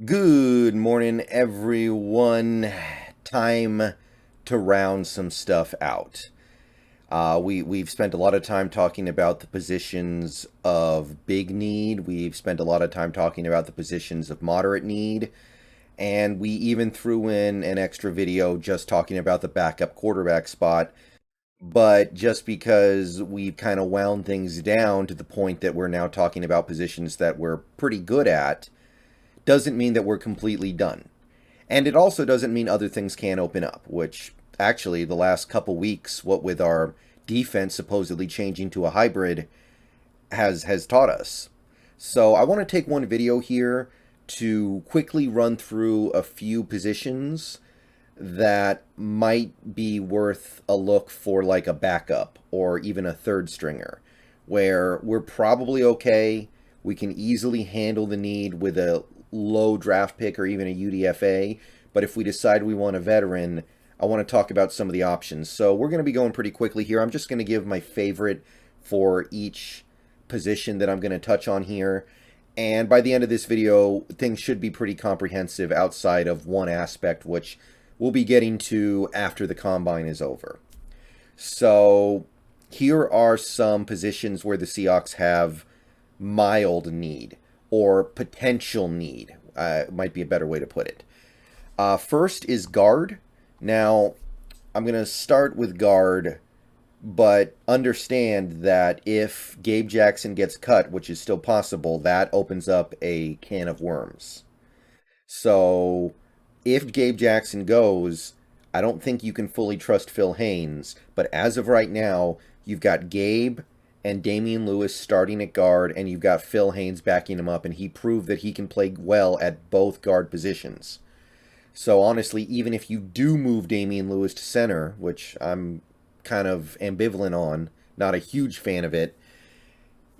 Good morning, everyone. Time to round some stuff out. We've spent a lot of time talking about the positions of big need. We've spent a lot of time talking about the positions of moderate need. And we even threw in an extra video just talking about the backup quarterback spot. But just because we've kind of wound things down to the point that we're now talking about positions that we're pretty good at, doesn't mean that we're completely done. And it also doesn't mean other things can't open up, which actually the last couple weeks, what with our defense supposedly changing to a hybrid, has taught us. So I want to take one video here to quickly run through a few positions that might be worth a look for, like a backup or even a third stringer, where we're probably okay. We can easily handle the need with a low draft pick or even a UDFA. But if we decide we want a veteran, I want to talk about some of the options. So we're going to be going pretty quickly here. I'm just going to give my favorite for each position that I'm going to touch on here. And by the end of this video, things should be pretty comprehensive outside of one aspect, which we'll be getting to after the combine is over. So here are some positions where the Seahawks have mild need or potential need, might be a better way to put it. First is guard. Now, I'm going to start with guard, but understand that if Gabe Jackson gets cut, which is still possible, that opens up a can of worms. So if Gabe Jackson goes, I don't think you can fully trust Phil Haynes, but as of right now, you've got Gabe and Damian Lewis starting at guard, and you've got Phil Haynes backing him up, and he proved that he can play well at both guard positions. So honestly, even if you do move Damian Lewis to center, which I'm kind of ambivalent on, not a huge fan of it,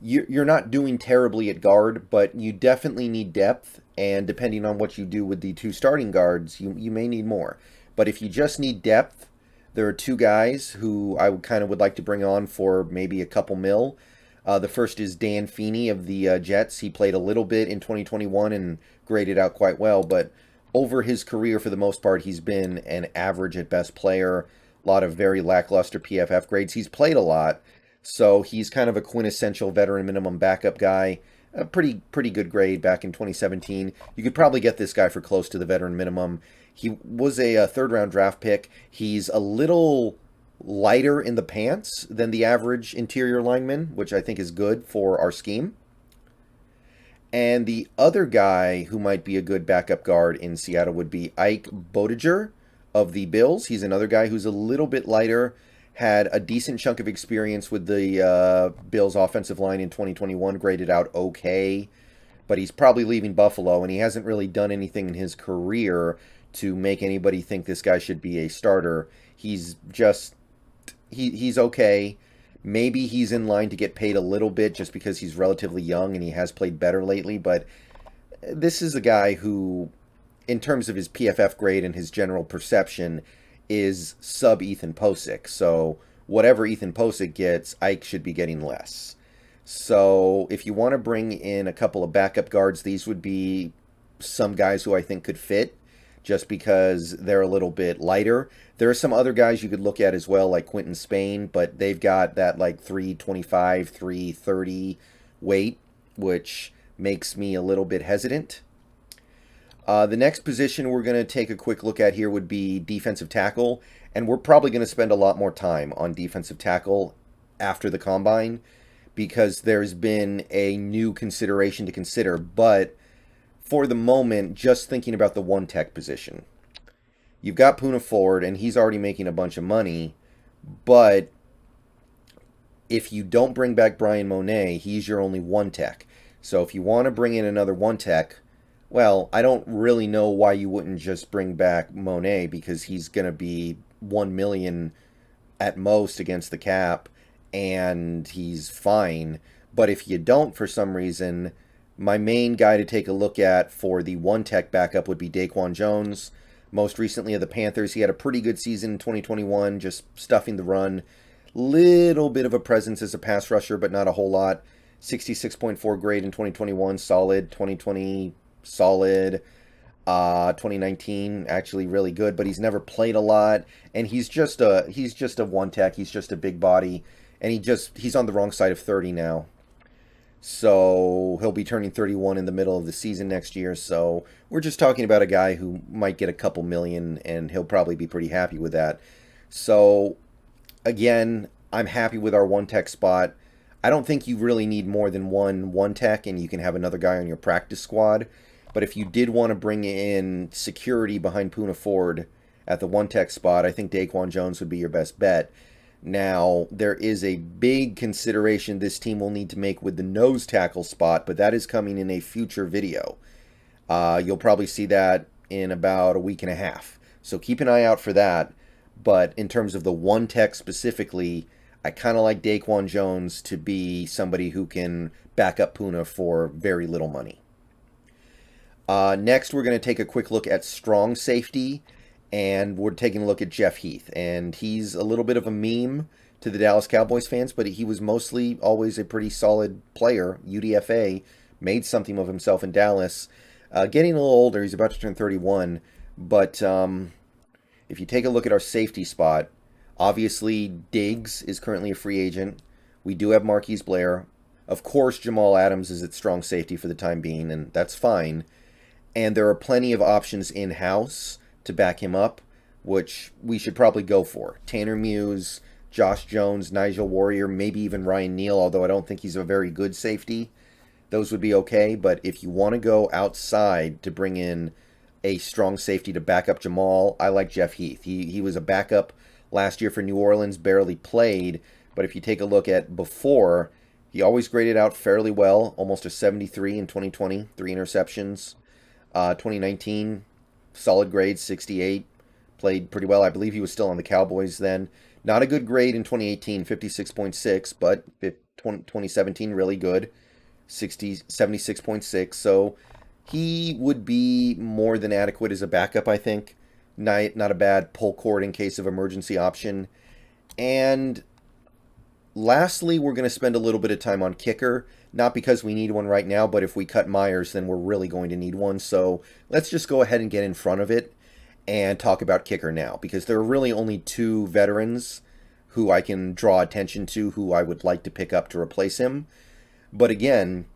you're not doing terribly at guard, but you definitely need depth, and depending on what you do with the two starting guards, you may need more. But if you just need depth, there are two guys who I kind of would like to bring on for maybe a couple mil. The first is Dan Feeney of the Jets. He played a little bit in 2021 and graded out quite well, but over his career, for the most part, he's been an average at best player. A lot of very lackluster PFF grades. He's played a lot, so he's kind of a quintessential veteran minimum backup guy. A pretty good grade back in 2017. You could probably get this guy for close to the veteran minimum. He was a third-round draft pick. He's a little lighter in the pants than the average interior lineman, which I think is good for our scheme. And the other guy who might be a good backup guard in Seattle would be Ike Bodiger of the Bills. He's another guy who's a little bit lighter, had a decent chunk of experience with the Bills offensive line in 2021, graded out okay, but he's probably leaving Buffalo, and he hasn't really done anything in his career to make anybody think this guy should be a starter. He's okay. Maybe he's in line to get paid a little bit just because he's relatively young and he has played better lately, but this is a guy who, in terms of his PFF grade and his general perception, is sub Ethan Posick. So whatever Ethan Posick gets, Ike should be getting less. So if you want to bring in a couple of backup guards, these would be some guys who I think could fit just because they're a little bit lighter. There are some other guys you could look at as well, like Quentin Spain, but they've got that like 325, 330 weight, which makes me a little bit hesitant. The next position we're going to take a quick look at here would be defensive tackle, and we're probably going to spend a lot more time on defensive tackle after the combine because there's been a new consideration to consider, but for the moment, just thinking about the one tech position. You've got Poona Ford, and he's already making a bunch of money, but if you don't bring back Brian Monet, he's your only one tech. So if you want to bring in another one tech, well, I don't really know why you wouldn't just bring back Monet because he's going to be 1 million at most against the cap, and he's fine. But if you don't for some reason, my main guy to take a look at for the one tech backup would be Daquan Jones. Most recently of the Panthers, he had a pretty good season in 2021, just stuffing the run. Little bit of a presence as a pass rusher, but not a whole lot. 66.4 grade in 2021, solid. 2020, solid. 2019 actually really good, but he's never played a lot, and he's just a one tech. He's just a big body, and he's on the wrong side of 30 now. So he'll be turning 31 in the middle of the season next year. So we're just talking about a guy who might get a couple million, and he'll probably be pretty happy with that. So again, I'm happy with our one tech spot. I don't think you really need more than one tech, and you can have another guy on your practice squad. But if you did want to bring in security behind Poona Ford at the one tech spot, I think Daquan Jones would be your best bet. Now, there is a big consideration this team will need to make with the nose tackle spot, but that is coming in a future video. You'll probably see that in about a week and a half. So keep an eye out for that. But in terms of the one tech specifically, I kind of like Daquan Jones to be somebody who can back up Poona for very little money. Next, we're going to take a quick look at strong safety, and we're taking a look at Jeff Heath. And he's a little bit of a meme to the Dallas Cowboys fans, but he was mostly always a pretty solid player. UDFA, made something of himself in Dallas. Getting a little older, he's about to turn 31, but if you take a look at our safety spot, obviously Diggs is currently a free agent. We do have Marquise Blair. Of course, Jamal Adams is at strong safety for the time being, and that's fine. And there are plenty of options in-house to back him up, which we should probably go for. Tanner Muse, Josh Jones, Nigel Warrior, maybe even Ryan Neal, although I don't think he's a very good safety. Those would be okay, but if you want to go outside to bring in a strong safety to back up Jamal, I like Jeff Heath. He was a backup last year for New Orleans, barely played, but if you take a look at before, he always graded out fairly well, almost a 73 in 2020, 3 interceptions. 2019, solid grade, 68, played pretty well. I believe he was still on the Cowboys then. Not a good grade in 2018, 56.6, but 2017, really good, 76.6. So he would be more than adequate as a backup, I think. Not a bad pull cord in case of emergency option. And lastly, we're going to spend a little bit of time on kicker. Not because we need one right now, but if we cut Myers, then we're really going to need one. So let's just go ahead and get in front of it and talk about kicker now, because there are really only 2 veterans who I can draw attention to who I would like to pick up to replace him. But again,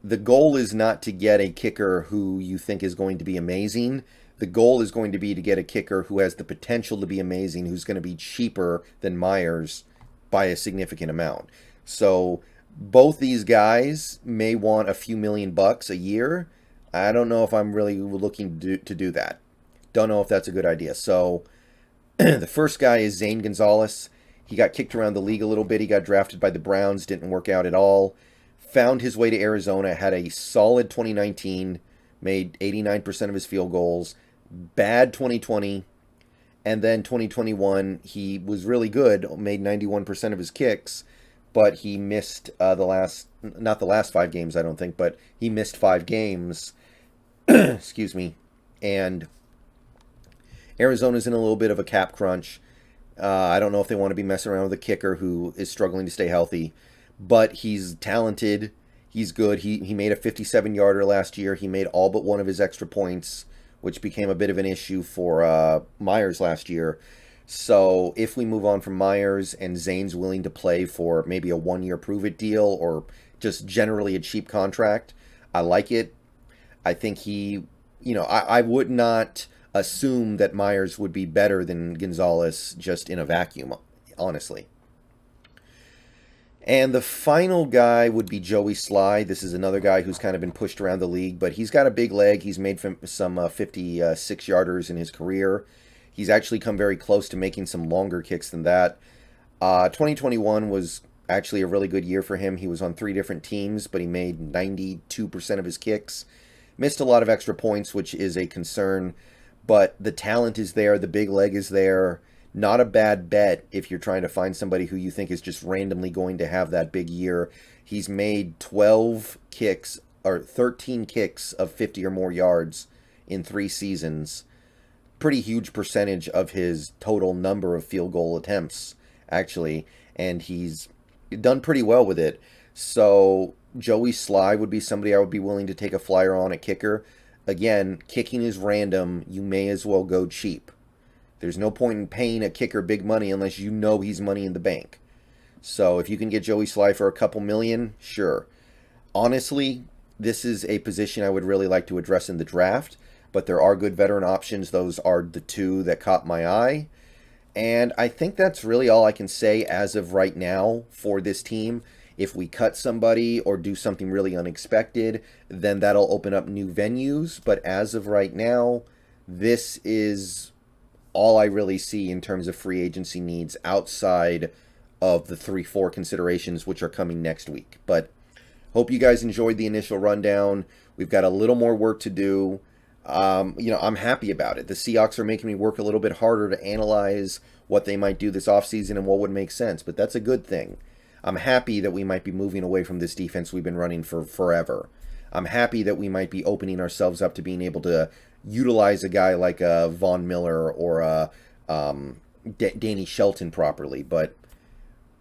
the goal is not to get a kicker who you think is going to be amazing. The goal is going to be to get a kicker who has the potential to be amazing, who's going to be cheaper than Myers by a significant amount. So both these guys may want a few $1,000,000 a year. I don't know if I'm really looking to do that. Don't know if that's a good idea. So the first guy is Zane Gonzalez. He got kicked around the league a little bit. He got drafted by the Browns, didn't work out at all. Found his way to Arizona, had a solid 2019, made 89% of his field goals. Bad 2020, and then 2021, he was really good, made 91% of his kicks, but he missed not the last 5 games, I don't think, but he missed 5 games, excuse me, and Arizona's in a little bit of a cap crunch. I don't know if they want to be messing around with a kicker who is struggling to stay healthy, but he's talented, he's good, he made a 57-yarder last year, he made all but one of his extra points, which became a bit of an issue for Myers last year. So if we move on from Myers and Zane's willing to play for maybe a 1-year prove-it deal or just generally a cheap contract, I like it. I think I would not assume that Myers would be better than Gonzalez just in a vacuum, honestly. And the final guy would be Joey Sly. This is another guy who's kind of been pushed around the league, but he's got a big leg. He's made some 56-yarders in his career. He's actually come very close to making some longer kicks than that. 2021 was actually a really good year for him. He was on 3 different teams, but he made 92% of his kicks. Missed a lot of extra points, which is a concern, but the talent is there. The big leg is there. Not a bad bet if you're trying to find somebody who you think is just randomly going to have that big year. He's made 12 kicks or 13 kicks of 50 or more yards in 3 seasons. Pretty huge percentage of his total number of field goal attempts, actually, and he's done pretty well with it. So Joey Sly would be somebody I would be willing to take a flyer on at kicker. again, kicking is random. You may as well go cheap. There's no point in paying a kicker big money unless you know he's money in the bank. So if you can get Joey Sly for a couple million, sure. Honestly, this is a position I would really like to address in the draft, but there are good veteran options. Those are the two that caught my eye. And I think that's really all I can say as of right now for this team. If we cut somebody or do something really unexpected, then that'll open up new venues. But as of right now, this is all I really see in terms of free agency needs outside of the 3-4 considerations, which are coming next week. But hope you guys enjoyed the initial rundown. We've got a little more work to do. I'm happy about it. The Seahawks are making me work a little bit harder to analyze what they might do this offseason and what would make sense, but that's a good thing. I'm happy that we might be moving away from this defense we've been running for forever. I'm happy that we might be opening ourselves up to being able to utilize a guy like a Von Miller or a Danny Shelton properly, but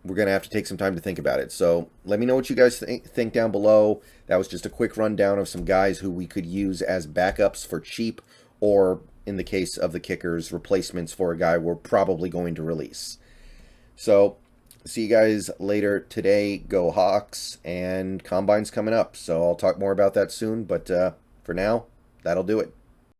we're going to have to take some time to think about it. So let me know what you guys think down below. That was just a quick rundown of some guys who we could use as backups for cheap, or in the case of the kickers, replacements for a guy we're probably going to release. So see you guys later today. Go Hawks, and Combine's coming up. So I'll talk more about that soon. But for now, that'll do it.